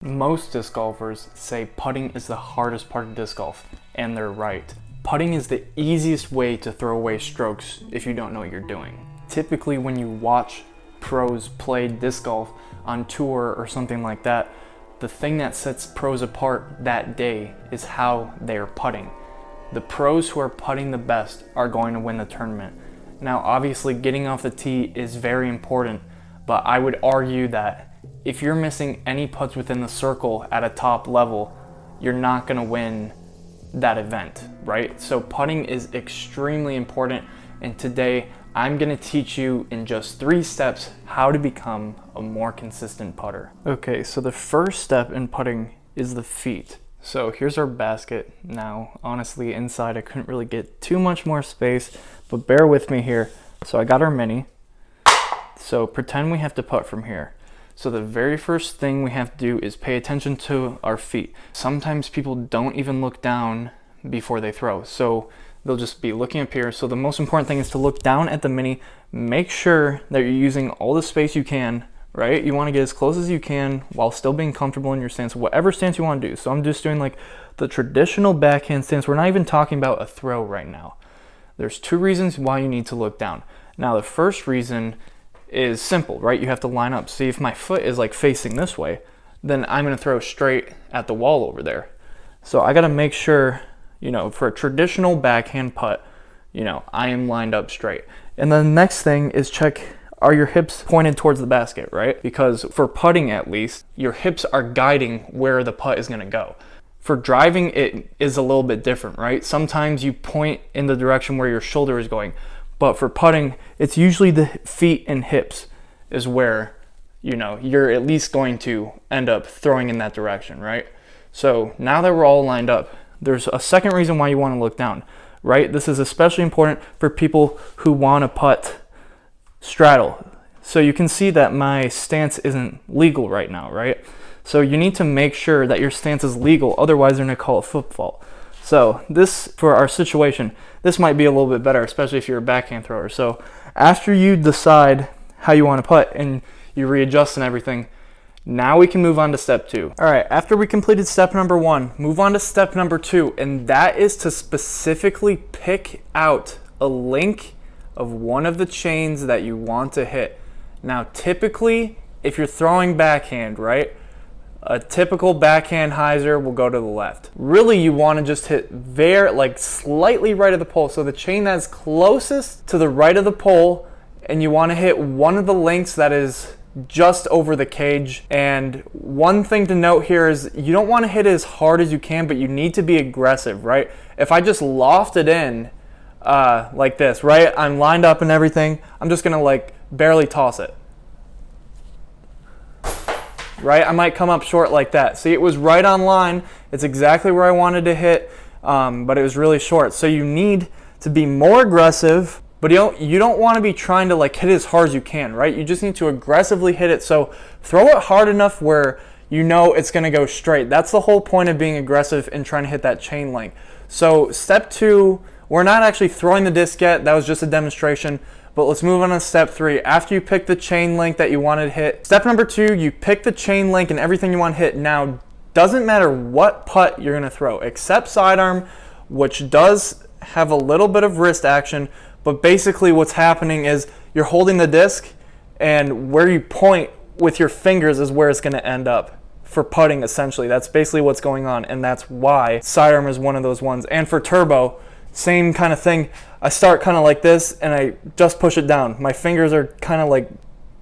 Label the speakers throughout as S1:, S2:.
S1: Most disc golfers say putting is the hardest part of disc golf, and they're right. Putting is the easiest way to throw away strokes if you don't know what you're doing. Typically when you watch pros play disc golf on tour or something like that, the thing that sets pros apart that day is how they are putting. The pros who are putting the best are going to win the tournament. Now obviously getting off the tee is very important, but I would argue that if you're missing any putts within the circle at a top level, you're not going to win that event, right? So putting is extremely important, and today I'm going to teach you in just 3 steps how to become a more consistent putter. Okay, so the first step in putting is the feet. So here's our basket. Now, honestly, inside I couldn't really get too much more space, but bear with me here. So I got our mini. So pretend we have to putt from here. So the very first thing we have to do is pay attention to our feet. Sometimes people don't even look down before they throw. So they'll just be looking up here. So the most important thing is to look down at the mini. Make sure that you're using all the space you can, right? You want to get as close as you can while still being comfortable in your stance, whatever stance you want to do. So I'm just doing like the traditional backhand stance. We're not even talking about a throw right now. There's 2 reasons why you need to look down. Now the first reason is simple, right? You have to line up. See, if my foot is like facing this way, then I'm going to throw straight at the wall over there. So I got to make sure, you know, for a traditional backhand putt, you know, I am lined up straight. And then the next thing is check, are your hips pointed towards the basket, right? Because for putting at least, your hips are guiding where the putt is going to go. For driving, it is a little bit different, right? Sometimes you point in the direction where your shoulder is going. But for putting, it's usually the feet and hips is where, you know, you're at least going to end up throwing in that direction, right? So now that we're all lined up, there's a second reason why you want to look down, right? This is especially important for people who want to putt straddle. So you can see that my stance isn't legal right now, right? So you need to make sure that your stance is legal, otherwise they're going to call it foot fault. So this, for our situation, this might be a little bit better, especially if you're a backhand thrower. So after you decide how you want to putt and you readjust and everything, now we can move on to step 2. All right, after we completed step number 1, move on to step number 2, and that is to specifically pick out a link of one of the chains that you want to hit. Now, typically, if you're throwing backhand, right, a typical backhand hyzer will go to the left. Really, you want to just hit like slightly right of the pole. So the chain that's closest to the right of the pole, and you want to hit one of the links that is just over the cage. And one thing to note here is you don't want to hit it as hard as you can, but you need to be aggressive, right? If I just loft it in like this, right? I'm lined up and everything. I'm just going to like barely toss it. Right? I might come up short like that. See, it was right on line. It's exactly where I wanted to hit, but it was really short. So you need to be more aggressive, but you don't want to be trying to like hit it as hard as you can, right? You just need to aggressively hit it. So throw it hard enough where you know it's going to go straight. That's the whole point of being aggressive and trying to hit that chain link. So step 2, we're not actually throwing the disc yet. That was just a demonstration. But let's move on to step 3. After you pick the chain link that you wanted to hit, step number 2, you pick the chain link and everything you want to hit. Now, doesn't matter what putt you're going to throw, except sidearm, which does have a little bit of wrist action. But basically what's happening is you're holding the disc, and where you point with your fingers is where it's going to end up for putting, essentially. That's basically what's going on, and that's why sidearm is one of those ones. And for turbo, same kind of thing. I start kind of like this and I just push it down. My fingers are kind of like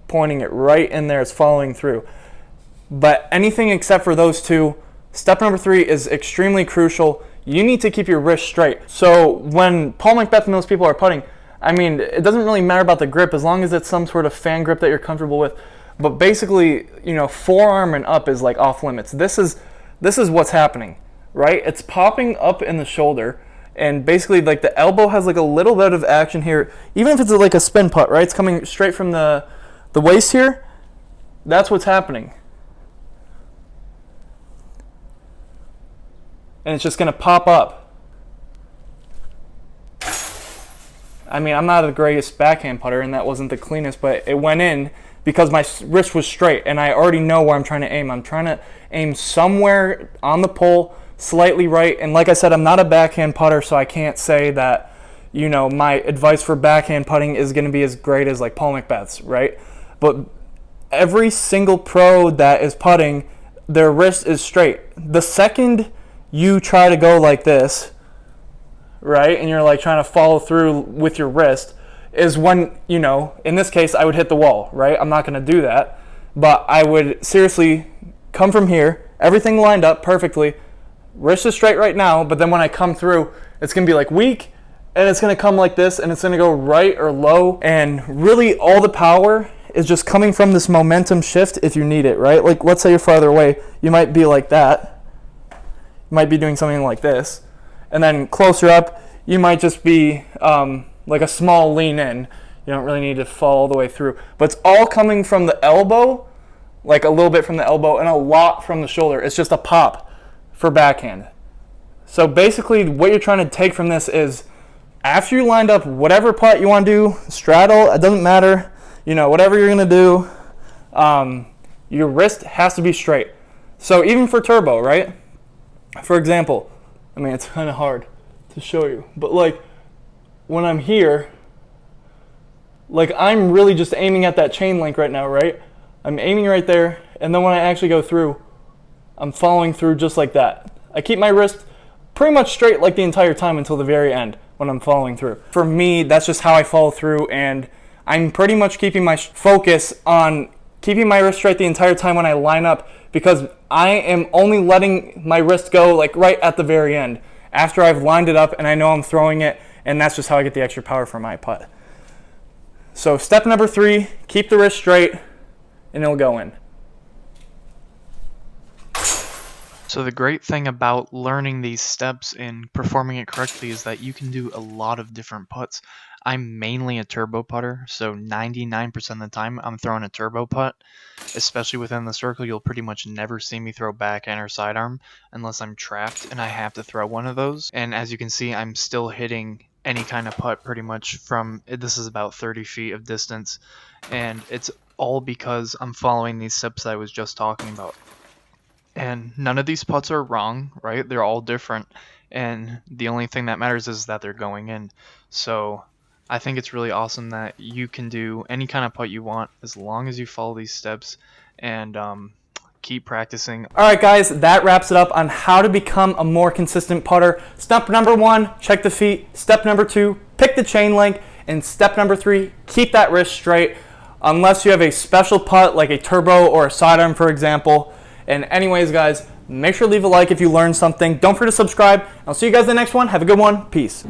S1: pointing it right in there. It's following through. But anything except for those 2, step number 3 is extremely crucial. You need to keep your wrist straight. So when Paul Macbeth and those people are putting, I mean, it doesn't really matter about the grip as long as it's some sort of fan grip that you're comfortable with. But basically, you know, forearm and up is like off limits. This is what's happening, right? It's popping up in the shoulder. And basically, like the elbow has like a little bit of action here. Even if it's like a spin putt, right? It's coming straight from the waist here. That's what's happening. And it's just going to pop up. I mean, I'm not the greatest backhand putter, and that wasn't the cleanest, but it went in because my wrist was straight and I already know where I'm trying to aim. I'm trying to aim somewhere on the pole, slightly right. And like I said, I'm not a backhand putter, so I can't say that, you know, my advice for backhand putting is going to be as great as like Paul McBeth's, right? But every single pro that is putting, their wrist is straight. The second you try to go like this, right, and you're like trying to follow through with your wrist, is when, you know, in this case, I would hit the wall, right? I'm not going to do that, but I would seriously come from here, everything lined up perfectly, wrist is straight right now, but then when I come through, it's going to be like weak, and it's going to come like this, and it's going to go right or low, and really all the power is just coming from this momentum shift if you need it, right? Like, let's say you're farther away, you might be like that, you might be doing something like this, and then closer up, you might just be like a small lean in. You don't really need to fall all the way through. But it's all coming from the elbow, like a little bit from the elbow and a lot from the shoulder. It's just a pop for backhand. So basically what you're trying to take from this is, after you lined up whatever putt you want to do, straddle, it doesn't matter, you know, whatever you're going to do, your wrist has to be straight. So even for turbo, right? For example, I mean, it's kind of hard to show you, but like, when I'm here, like I'm really just aiming at that chain link right now, right? I'm aiming right there, and then when I actually go through, I'm following through just like that. I keep my wrist pretty much straight like the entire time until the very end when I'm following through. For me, that's just how I follow through, and I'm pretty much keeping my focus on keeping my wrist straight the entire time when I line up, because I am only letting my wrist go like right at the very end after I've lined it up and I know I'm throwing it. And that's just how I get the extra power for my putt. So step number 3, keep the wrist straight, and it'll go in.
S2: So the great thing about learning these steps and performing it correctly is that you can do a lot of different putts. I'm mainly a turbo putter, so 99% of the time I'm throwing a turbo putt. Especially within the circle, you'll pretty much never see me throw backhand or sidearm unless I'm trapped and I have to throw one of those. And as you can see, I'm still hitting any kind of putt pretty much from, this is about 30 feet of distance, and it's all because I'm following these steps that I was just talking about. And none of these putts are wrong, right? They're all different, and the only thing that matters is that they're going in. So I think it's really awesome that you can do any kind of putt you want as long as you follow these steps and keep practicing.
S1: All right, guys, that wraps it up on how to become a more consistent putter. Step number 1, check the feet. Step number 2, pick the chain length. And step number 3, keep that wrist straight, unless you have a special putt like a turbo or a sidearm, for example. And anyways, guys, make sure to leave a like if you learned something. Don't forget to subscribe. I'll see you guys in the next one. Have a good one. Peace.